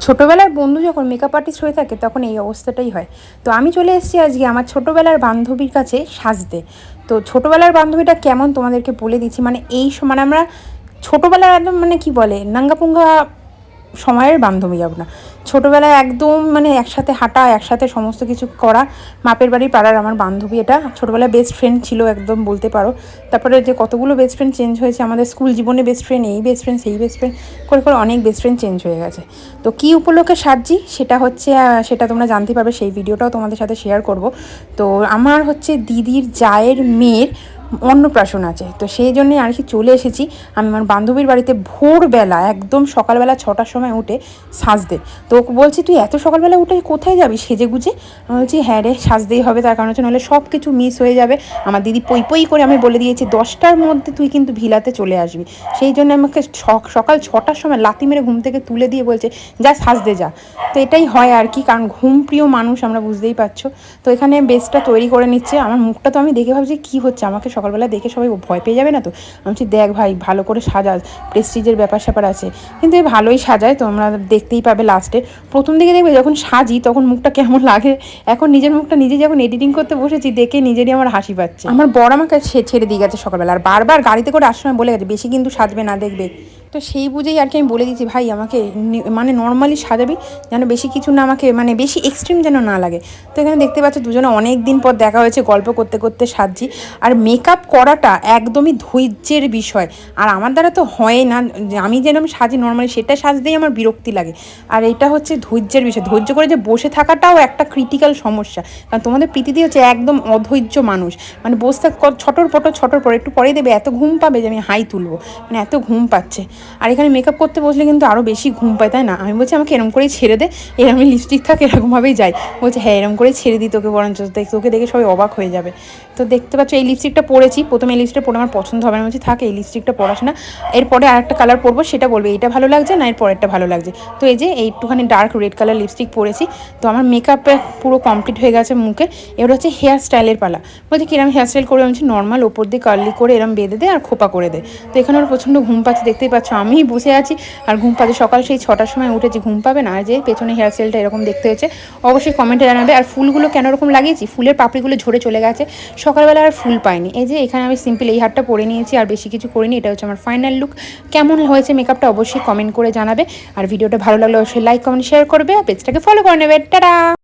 ছোটোবেলার বন্ধু যখন মেকআপ আর্টিস্ট হয়ে থাকে তখন এই অবস্থাটাই হয়। তো আমি চলে এসেছি আজকে আমার ছোটোবেলার বান্ধবীর কাছে সাজতে। তো ছোটোবেলার বান্ধবীটা কেমন তোমাদেরকে বলে দিচ্ছি। মানে মানে আমরা ছোটোবেলার একদম মানে কি বলে নাঙ্গাপুঙ্গা সময়ের বান্ধবী যাব না, ছোটোবেলায় একদম মানে একসাথে হাঁটা, একসাথে সমস্ত কিছু করা, মাপের বাড়ি পাড়ার আমার বান্ধবী। এটা ছোটোবেলায় বেস্ট ফ্রেন্ড ছিল একদম বলতে পারো। তারপরে যে কতগুলো বেস্ট ফ্রেন্ড চেঞ্জ হয়েছে আমাদের স্কুল জীবনে, বেস্ট ফ্রেন্ড, এই বেস্ট ফ্রেন্ড, সেই বেস্ট ফ্রেন্ড করে করে অনেক বেস্ট ফ্রেন্ড চেঞ্জ হয়ে গেছে। তো কী উপলক্ষে সাজছি সেটা হচ্ছে সেটা তোমরা জানতে পারবে, সেই ভিডিওটাও তোমাদের সাথে শেয়ার করব। তো আমার হচ্ছে দিদির জায়ের মেয়ের অন্নপ্রাশন আছে, তো সেই জন্যে আর কি চলে এসেছি আমি আমার বান্ধবীর বাড়িতে ভোরবেলা, একদম সকালবেলা 6টার সময় উঠে সাজতে। তো বলছি তুই এত সকালবেলা উঠে কোথায় যাবি সেজে গুজে? আমি বলছি হ্যাঁ রে, সাজতেই হবে, তার কারণ হচ্ছে নাহলে সব কিছু মিস হয়ে যাবে। আমার দিদি পই পই করে আমি বলে দিয়েছি 10টার মধ্যে তুই কিন্তু ভিলাতে চলে আসবি। সেই জন্য আমাকে সকাল 6টার সময় লাথি মেরে ঘুম থেকে তুলে দিয়ে বলছে যা সাজতে যা। তো এটাই হয় আর কি, কারণ ঘুম প্রিয় মানুষ আমরা, বুঝতেই পারছো। তো এখানে বেসটা তৈরি করে নিচ্ছে। আমার মুখটা তো আমি দেখে ভাবছি কী হচ্ছে, আমাকে সকালবেলা দেখে সবাই ভয় পেয়ে যাবে না তো? আমি বলছি দেখ ভাই, ভালো করে সাজাস, প্রেস্টিজের ব্যাপার স্যাপার আছে। কিন্তু ভালোই সাজায়, তো আমরা দেখতেই পাবে লাস্টে। প্রথম দিকে দেখবে যখন সাজি তখন মুখটা কেমন লাগে, এখন নিজের মুখটা নিজে যখন এডিটিং করতে বসেছি দেখে নিজেরই আমার হাসি পাচ্ছে। আমার বড় আমাকে ছেড়ে দিয়ে গেছে সকালবেলা, আর বারবার গাড়িতে করে আসার সময় বলে গেছে বেশি কিন্তু সাজবে না, দেখবে। তো সেই বুঝেই আর কি আমি বলে দিয়েছি ভাই আমাকে মানে নর্মালি সাজাবি, যেন বেশি কিছু না, আমাকে মানে বেশি এক্সট্রিম যেন না লাগে। তো এখানে দেখতে পাচ্ছ দুজনে অনেক দিন পর দেখা হয়েছে, গল্প করতে করতে সাজছি। আর মেকআপ করাটা একদমই ধৈর্যের বিষয়, আর আমার দ্বারা তো হয় না। আমি যেরকম সাজি নর্মালি সেটা সাজতেই আমার বিরক্তি লাগে, আর এটা হচ্ছে ধৈর্যের বিষয়। ধৈর্য করে যে বসে থাকাটাও একটা ক্রিটিক্যাল সমস্যা, কারণ তোমাদের প্রীতিদি হচ্ছে একদম অধৈর্য মানুষ, মানে বসে ছটর পর একটু পরেই দেবে এত ঘুম পাবে যে আমি হাই তুলবো, মানে এত ঘুম পাচ্ছে। আর এখানে মেকআপ করতে বসলে কিন্তু আরও বেশি ঘুম পায়, তাই না? আমি বলছি আমাকে এরকম করেই ছেড়ে দে, এরকমই লিপস্টিক থাকে এরকমভাবেই যাই। বলছে হ্যাঁ এরকম করেই ছেড়ে দিই তোকে, বরঞ্চ তোকে দেখে সবাই অবাক হয়ে যাবে। তো দেখতে পাচ্ছ এই লিপস্টিকটা পরেছি, প্রথমে এই লিপস্টিকটা পরে আমার পছন্দ হবে না, বলছি থাকে এই লিপস্টিকটা পরাস না, এরপরে আরেকটা কালার পরবো, সেটা বলবে এটা ভালো লাগছে না এর পরেরটা ভালো লাগছে। তো এই যে একটুখানি ডার্ক রেড কালার লিপস্টিক পরেছি। তো আমার মেকআপ পুরো কমপ্লিট হয়ে গেছে মুখে। এবার হচ্ছে হেয়ার স্টাইলের পালা। বলছি কিরম হেয়ার স্টাইল করে? আমি নর্মাল ওপর দিয়ে কার্লি করে এরম বেঁধে দে আর খোপা করে দে। তো এখানে ওর প্রচণ্ড ঘুম পাচ্ছে, দেখতেই পাচ্ছ আমি বসে আছি আর ঘুম পাচ্ছে। সকাল সেই 6টার সময় উঠেছি, ঘুম পাবে না? আর যে পেছনে হেয়ার স্টাইলটা এরকম দেখতে হয়েছে অবশ্যই কমেন্টে জানাবে। আর ফুলগুলো কেন এরকম লাগিয়েছি, ফুলের পাপড়িগুলো ঝরে চলে গেছে, সকালবেলা আর ফুল পাইনি। এই যে এখানে আমি সিম্পল এই হারটা পরে নিয়েছি, আর বেশি কিছু করিনি। এটা হচ্ছে আমার ফাইনাল লুক। কেমন হয়েছে মেকআপটা অবশ্যই কমেন্ট করে জানাবে, আর ভিডিওটা ভালো লাগলে অবশ্যই লাইক কমেন্ট শেয়ার করবে, আর পেজটাকে ফলো করে নেবে। টাটা।